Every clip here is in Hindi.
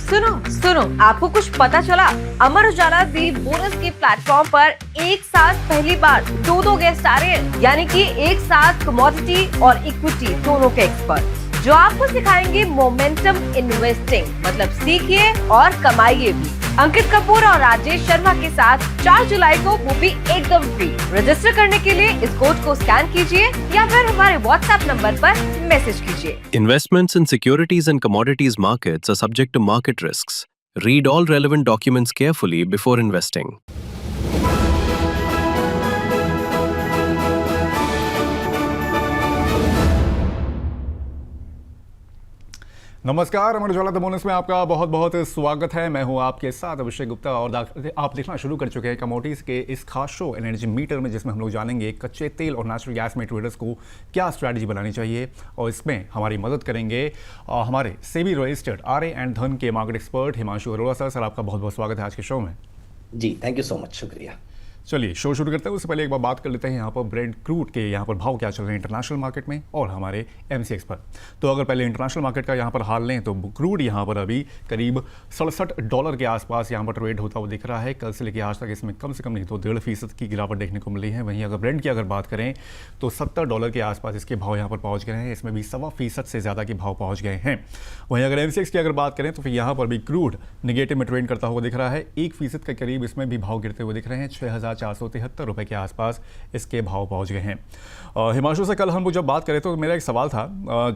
सुनो सुनो, आपको कुछ पता चला? अमर उजाला दी बोनस के प्लेटफॉर्म पर एक साथ पहली बार दो गेस्ट आ रहे हैं, यानी कि एक साथ कमोडिटी और इक्विटी दोनों के एक्सपर्ट, जो आपको सिखाएंगे मोमेंटम इन्वेस्टिंग। मतलब सीखिए और कमाइए भी। अंकित कपूर और राजेश शर्मा के साथ 4 जुलाई को, वो भी एकदम फ्री। रजिस्टर करने के लिए इस कोड को स्कैन कीजिए या फिर हमारे व्हाट्सएप नंबर पर मैसेज कीजिए। Investments in securities and commodities markets are subject to market risks. Read all relevant documents carefully before investing. नमस्कार, अमर उजाला द बोनस में आपका बहुत बहुत स्वागत है। मैं हूं आपके साथ अभिषेक गुप्ता और आप देखना शुरू कर चुके हैं कमोडिटीज़ के इस खास शो एनर्जी मीटर में, जिसमें हम लोग जानेंगे कच्चे तेल और नेचुरल गैस में ट्रेडर्स को क्या स्ट्रैटेजी बनानी चाहिए। और इसमें हमारी मदद करेंगे हमारे सेबी रजिस्टर्ड आरए एंड धन के market expert Himanshu Arora sir. Sir, आपका बहुत बहुत स्वागत है आज के शो में। जी, थैंक यू सो मच, शुक्रिया। चलिए शो शुरू करते हैं। उससे पहले एक बार बात कर लेते हैं यहाँ पर ब्रेंट क्रूड के यहाँ पर भाव क्या चल रहे हैं इंटरनेशनल मार्केट में और हमारे एमसीएक्स पर। तो अगर पहले इंटरनेशनल मार्केट का यहाँ पर हाल लें तो क्रूड यहाँ पर अभी करीब $67 के आसपास यहाँ पर ट्रेड होता हुआ दिख रहा है। कल से लेकर आज तक इसमें कम से कम नहीं तो 1.5% की गिरावट देखने को मिली है। वहीं अगर ब्रेंट की अगर बात करें तो $70 के आसपास इसके भाव यहाँ पर पहुँच गए हैं। इसमें भी 1.25% से ज़्यादा के भाव पहुँच गए हैं। वहीं अगर एमसीएक्स की अगर बात करें तो फिर यहाँ पर भी क्रूड निगेटिव में ट्रेड करता हुआ दिख रहा है। 1% के करीब इसमें भी भाव गिरते हुए दिख रहे हैं। 6,473 रुपए के आसपास इसके भाव पहुंच गए हैं। हिमांशु से कल हम लोग जब बात करें तो मेरा एक सवाल था,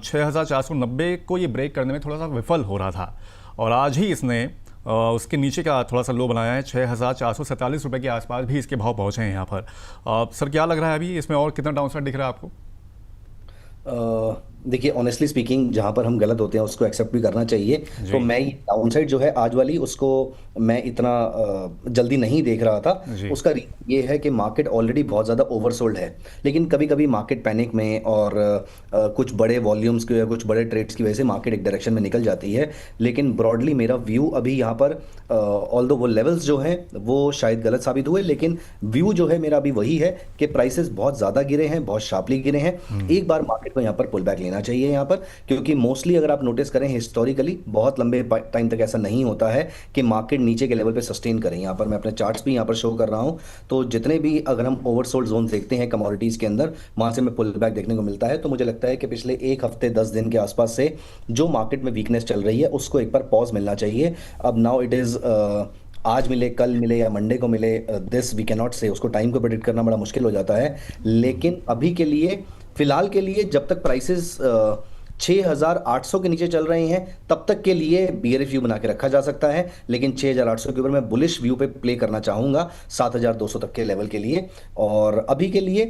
6,490 को ये ब्रेक करने में थोड़ा सा विफल हो रहा था और आज ही इसने उसके नीचे का थोड़ा सा लो बनाया है। 6,447 रुपए के आसपास भी इसके भाव पहुंचे हैं यहाँ पर। सर, क्या लग रहा है अभी इसमें और कितना डाउनसाइड दिख रहा है आपको? देखिए, ऑनेस्टली स्पीकिंग, जहाँ पर हम गलत होते हैं उसको एक्सेप्ट भी करना चाहिए। तो मैं ये डाउनसाइड जो है आज वाली, उसको मैं इतना जल्दी नहीं देख रहा था। उसका ये है कि मार्केट ऑलरेडी बहुत ज़्यादा ओवरसोल्ड है, लेकिन कभी कभी मार्केट पैनिक में और कुछ बड़े वॉल्यूम्स के या कुछ बड़े ट्रेड्स की वजह से मार्केट एक डायरेक्शन में निकल जाती है। लेकिन ब्रॉडली मेरा व्यू अभी यहाँ पर, ऑल्दो वो लेवल्स जो हैं वो शायद गलत साबित हुए, लेकिन व्यू जो है मेरा अभी वही है कि प्राइसेस बहुत ज़्यादा गिरे हैं, बहुत शार्पली गिरे हैं। एक बार मार्केट को यहाँ पर पुल बैक लेना चाहिए यहाँ पर, क्योंकि मोस्टली अगर आप नोटिस करें हिस्टोरिकली बहुत लंबे टाइम तक ऐसा नहीं होता है कि मार्केट नीचे के लेवल पे सस्टेन करें। यहाँ पर मैं अपने चार्ट्स भी यहाँ पर शो कर रहा हूँ, तो जितने भी अगर हम ओवरसोल्ड जोन देखते हैं कमोडिटीज़ के अंदर, वहाँ से हमें पुल बैक देखने को मिलता है। तो मुझे लगता है कि पिछले एक हफ्ते 10 दिन के आसपास से जो मार्केट में वीकनेस चल रही है उसको एक बार पॉज मिलना चाहिए। अब नाउ इट इज़ आज मिले, कल मिले या मंडे को मिले, दिस वी कैन नॉट से, उसको टाइम को प्रेडिक्ट करना बड़ा मुश्किल हो जाता है। लेकिन अभी के लिए, फिलहाल के लिए, जब तक प्राइसेस 6,800 के नीचे चल रहे हैं तब तक के लिए बियरिश व्यू बना के रखा जा सकता है। लेकिन 6,800 के ऊपर मैं बुलिश व्यू पे प्ले करना चाहूँगा 7,200 तक के लेवल के लिए। और अभी के लिए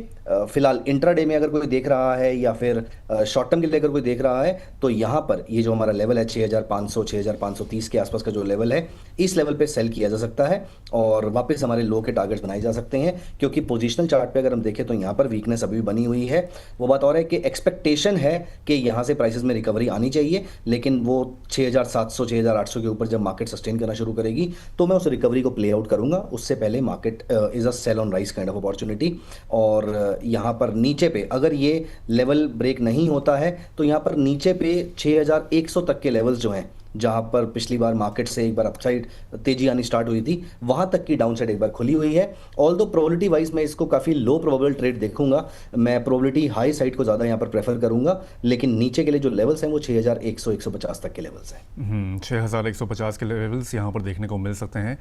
फिलहाल इंट्राडे में अगर कोई देख रहा है या फिर शॉर्ट टर्म के लिए अगर कोई देख रहा है तो यहाँ पर ये जो हमारा लेवल है 6,500 6,530 के आसपास का जो लेवल है, इस लेवल पे सेल किया जा सकता है और वापस हमारे लो के टारगेट्स बनाए जा सकते हैं। क्योंकि पोजिशनल चार्ट पे अगर हम देखें तो यहाँ पर वीकनेस अभी भी बनी हुई है। वो बात और है कि एक्सपेक्टेशन है कि यहाँ से प्राइसेस में रिकवरी आनी चाहिए, लेकिन वो 6,700 6,800 के ऊपर जब मार्केट सस्टेन करना शुरू करेगी तो मैं उस रिकवरी को प्ले आउट करूंगा। उससे पहले market is a sell on rise kind of opportunity. और यहाँ पर नीचे पे अगर ये लेवल ब्रेक नहीं होता है तो यहाँ पर नीचे पे 6,100 तक के लेवल्स जो हैं, जहां पर पिछली बार मार्केट से एक बार अपसाइड तेजी आनी स्टार्ट हुई थी, वहां तक की डाउनसाइड एक बार खुली हुई है। ऑल्दो प्रोबेबिलिटी वाइज मैं इसको काफी लो प्रोबेबल ट्रेड देखूंगा, मैं प्रोबेबिलिटी हाई साइड को ज्यादा यहां पर प्रेफर करूंगा। लेकिन नीचे के लिए जो लेवल्स हैं वो 6,100 150 तक के लेवल्स हैं। 6,150 के लेवल्स यहां पर देखने को मिल सकते हैं।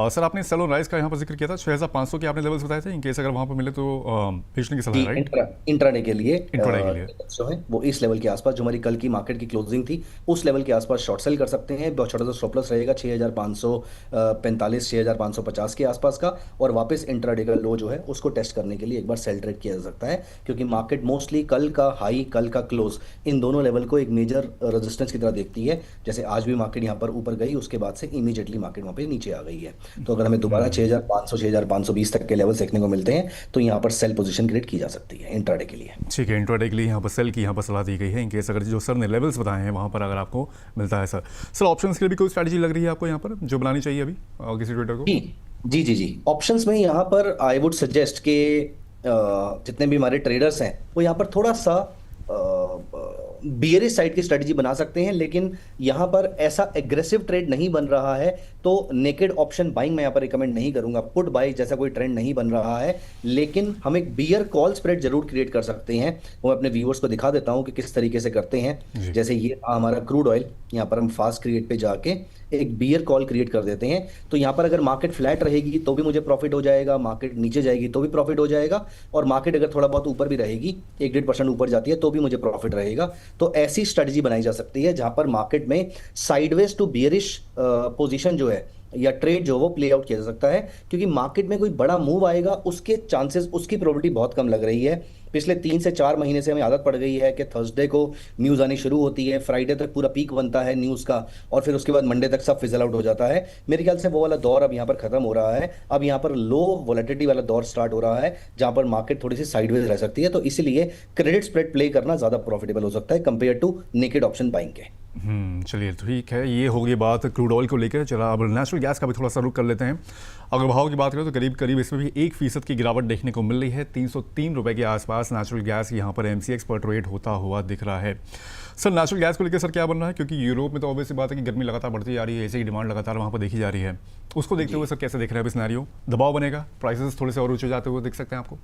सर, आपने सेल ऑन राइज का यहां पर जिक्र किया था, 6,500 के आपने लेवल्स बताए थे। इन केस अगर वहां पर मिले तो बेचने की सलाह, राइट? इंट्राडे के लिए जो है वो इस लेवल के आसपास, जो हमारी कल की मार्केट की क्लोजिंग थी उस लेवल के आसपास शॉर्ट सेल कर सकते हैं। बहुत छोटा सा स्टॉप लॉस रहेगा 6,545 6,550 के आसपास का, और वापस इंट्राडे का लो जो है उसको टेस्ट करने के लिए एक बार सेल ट्रेड किया जा सकता है। क्योंकि मार्केट मोस्टली कल का हाई, कल का क्लोज, इन दोनों लेवल को एक मेजर रेजिस्टेंस की तरह देखती है। जैसे आज भी मार्केट यहाँ पर ऊपर गई, उसके बाद से इमीडिएटली मार्केट वहाँ पे नीचे आ गई है। तो अगर हमें दोबारा 6,500 6,520 तक के लेवल देखने को मिलते हैं तो यहाँ पर सेल पोजीशन क्रिएट की जा सकती है इंट्राडे के लिए। ठीक है, इंट्राडे के लिए यहाँ पर सेल की यहाँ पर सलाह दी गई है। इनकेस अगर जो सर ने लेवल्स बताए हैं वहाँ पर अगर आपको मिलता है सर ऑप्शंस के लिए भी कोई स्ट्रैटेजी लग रही है आपको यहाँ पर जो बनानी चाहिए अभी किसी ट्रेडर को? जी ऑप्शंस में यहाँ पर आई वुड सजेस्ट कि जितने भी हमारे ट्रेडर्स हैं वो यहाँ पर थोड़ा सा बियरिश साइड की स्ट्रेटजी बना सकते हैं, लेकिन यहाँ पर ऐसा एग्रेसिव ट्रेड नहीं बन रहा है, तो नेकेड ऑप्शन बाइंग मैं यहाँ पर रिकमेंड नहीं करूंगा। पुट बाय जैसा कोई ट्रेंड नहीं बन रहा है, लेकिन हम एक बियर कॉल स्प्रेड जरूर क्रिएट कर सकते हैं। वो मैं अपने व्यूअर्स को दिखा देता हूं कि किस तरीके से करते हैं। जैसे ये हमारा क्रूड ऑयल, यहाँ पर हम फास्ट क्रिएट पे जाके एक बियर कॉल क्रिएट कर देते हैं। तो यहाँ पर अगर मार्केट फ्लैट रहेगी तो भी मुझे प्रॉफिट हो जाएगा, मार्केट नीचे जाएगी तो भी प्रॉफिट हो जाएगा, और मार्केट अगर थोड़ा बहुत ऊपर भी रहेगी, 1-1.5% ऊपर जाती है तो भी मुझे प्रॉफिट रहेगा। तो ऐसी स्ट्रेटजी बनाई जा सकती है जहां पर मार्केट में साइडवेज टू बियरिश पोजीशन जो है या ट्रेड जो वो प्ले आउट किया जा सकता है, क्योंकि मार्केट में कोई बड़ा मूव आएगा उसके चांसेस, उसकी प्रोबेबिलिटी बहुत कम लग रही है। पिछले 3 से 4 महीने से हमें आदत पड़ गई है कि थर्सडे को न्यूज़ आनी शुरू होती है, फ्राइडे तक पूरा पीक बनता है न्यूज़ का, और फिर उसके बाद मंडे तक सब फिजल आउट हो जाता है। मेरे ख्याल से वो वाला दौर अब यहाँ पर खत्म हो रहा है। अब यहाँ पर लो वोलेटिलिटी वाला दौर स्टार्ट हो रहा है, जहाँ पर मार्केट थोड़ी सी साइडवेज रह सकती है। तो इसीलिए क्रेडिट स्प्रेड प्ले करना ज़्यादा प्रॉफिटेबल हो सकता है compare to naked option buying के। चलिए ठीक है, ये हो गई बात क्रूड ऑयल को लेकर। चला अब नेचुरल गैस का भी थोड़ा सा रुख कर लेते हैं। अगर भाव की बात करें तो करीब करीब इसमें भी 1% की गिरावट देखने को मिल रही है। 303 रुपये के आसपास नेचुरल गैस यहाँ पर MCX पर ट्रेड होता हुआ दिख रहा है। सर नेचुरल गैस को लेकर सर क्या बन रहा है, क्योंकि यूरोप में तो ऑब्वियसली बात है कि गर्मी लगातार बढ़ती जा रही है, ऐसे ही डिमांड लगातार वहाँ पर देखी जा रही है। उसको देखते हुए सर कैसे देख रहे हैं अब सिनेरियो? दबाव बनेगा, प्राइसेस थोड़े से और ऊंचे जाते हुए दिख सकते हैं आपको?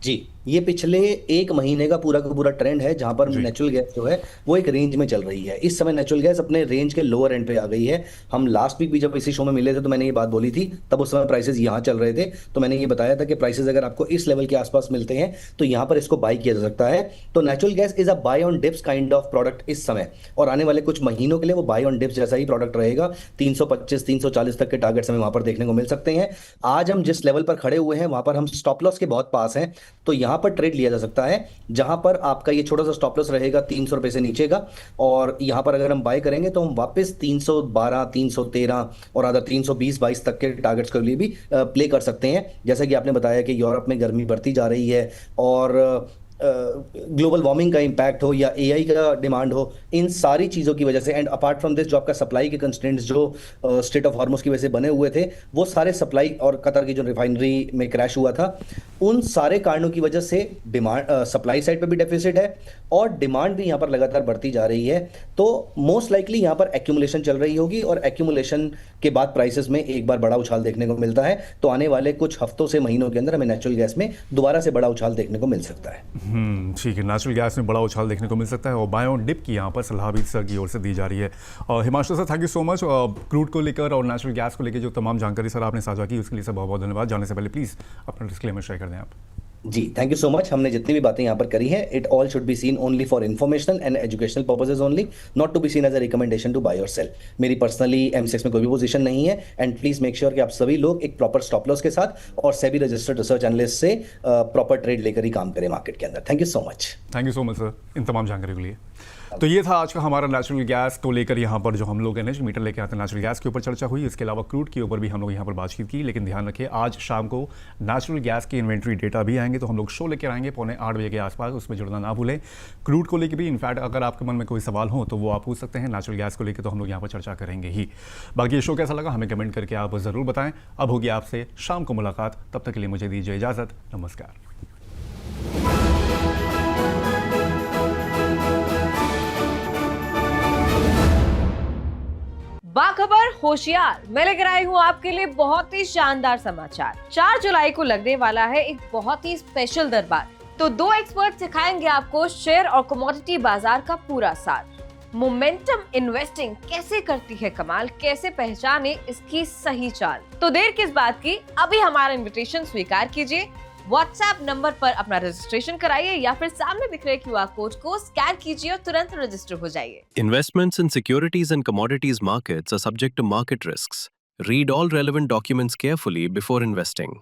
जी, ये पिछले 1 महीने का पूरा ट्रेंड है जहां पर नेचुरल गैस जो है वो एक रेंज में चल रही है। इस समय नेचुरल गैस अपने रेंज के लोअर एंड पे आ गई है। हम लास्ट वीक भी जब इसी शो में मिले थे तो मैंने ये बात बोली थी, तब उस समय प्राइसेस यहाँ चल रहे थे, तो मैंने ये बताया था कि प्राइसेस अगर आपको इस लेवल के आसपास मिलते हैं तो यहाँ पर इसको बाई किया जा सकता है। तो natural gas is a buy on dips kind of product इस समय, और आने वाले कुछ महीनों के लिए वो बाय ऑन डिप्स जैसा ही प्रोडक्ट रहेगा। 325-340 तक के टारगेट्स हमें वहां पर देखने को मिल सकते हैं। आज हम जिस लेवल पर खड़े हुए हैं वहां पर हम स्टॉप लॉस के बहुत पास हैं, तो यहाँ पर ट्रेड लिया जा सकता है, जहां पर आपका ये छोटा सा स्टॉप लॉस रहेगा 300 रुपए से नीचे का, और यहां पर अगर हम बाय करेंगे तो हम वापस 312, 313 और अदर 320-22 तक के टारगेट्स के लिए भी प्ले कर सकते हैं। जैसा कि आपने बताया कि यूरोप में गर्मी बढ़ती जा रही है, और ग्लोबल वार्मिंग का इंपैक्ट हो या AI का डिमांड हो, इन सारी चीज़ों की वजह से, एंड अपार्ट फ्रॉम दिस जो आपका सप्लाई के कंस्ट्रेंट्स जो स्टेट ऑफ हार्मोस की वजह से बने हुए थे, वो सारे सप्लाई और कतर की जो रिफाइनरी में क्रैश हुआ था, उन सारे कारणों की वजह से डिमांड सप्लाई साइड पे भी डेफिसिट है और डिमांड भी यहाँ पर लगातार बढ़ती जा रही है। तो मोस्ट लाइकली यहाँ पर एक्यूमुलेशन चल रही होगी, और एक्यूमुलेशन के बाद प्राइसेस में एक बार बड़ा उछाल देखने को मिलता है। तो आने वाले कुछ हफ्तों से महीनों के अंदर हमें नेचुरल गैस में दोबारा से बड़ा उछाल देखने को मिल सकता है। ठीक है, नेचुरल गैस में बड़ा उछाल देखने को मिल सकता है, और बाय ऑन डिप की यहाँ पर सलाह भी सर की ओर से दी जा रही है। और Himanshu sir, thank you so much. Crude को लेकर और नेचुरल गैस को लेकर जो तमाम जानकारी सर आपने साझा की उसके लिए सर बहुत बहुत धन्यवाद। जाने से पहले प्लीज़ अपना डिस्क्लेमर शेयर कर दें आप। जी, थैंक यू सो मच। हमने जितनी भी बातें यहाँ पर करी हैं, it all should be seen only for informational and educational purposes only, not to be seen as a recommendation to buy और सेल। मेरी पर्सनली MCX में कोई भी पोजीशन नहीं है, एंड प्लीज मेक श्योर कि आप सभी लोग एक प्रॉपर स्टॉप लॉस के साथ और सेबी रजिस्टर्ड रिसर्च एनालिस्ट से प्रॉपर ट्रेड लेकर ही काम करें मार्केट के अंदर। Thank you so much. Thank you so much sir इन तमाम जानकारी के लिए। तो ये था आज का हमारा नेचुरल गैस को लेकर यहाँ पर जो हम लोग एनर्जी मीटर लेके आते हैं, नेचुरल गैस के ऊपर चर्चा हुई। इसके अलावा क्रूड के ऊपर भी हम लोग यहाँ पर बातचीत की। लेकिन ध्यान रखिए, आज शाम को नेचुरल गैस की इन्वेंट्री डेटा भी आएंगे, तो हम लोग शो लेकर आएंगे 7:45 बजे के आसपास, उसमें जुड़ना ना भूलें। क्रूड को लेकर भी इनफैक्ट अगर आपके मन में कोई सवाल हो तो वो आप पूछ सकते हैं। नेचुरल गैस को लेकर तो हम लोग यहाँ पर चर्चा करेंगे ही। बाकी ये शो कैसा लगा हमें कमेंट करके आप ज़रूर बताएं। अब होगी आपसे शाम को मुलाकात, तब तक के लिए मुझे दीजिए इजाज़त। नमस्कार। बाखबर होशियार, मैं लेकर आई हूँ आपके लिए बहुत ही शानदार समाचार। 4 जुलाई को लगने वाला है एक बहुत ही स्पेशल दरबार। तो 2 एक्सपर्ट सिखाएंगे आपको शेयर और कमोडिटी बाजार का पूरा सार। मोमेंटम इन्वेस्टिंग कैसे करती है कमाल, कैसे पहचाने इसकी सही चाल। तो देर किस बात की, अभी हमारा इन्विटेशन स्वीकार कीजिए। व्हाट्सएप नंबर पर अपना रजिस्ट्रेशन कराइए या फिर सामने दिख रहे QR कोड को स्कैन कीजिए और तुरंत रजिस्टर हो जाइए। Investments in securities and commodities markets are subject to market risks. Read all relevant documents carefully before investing.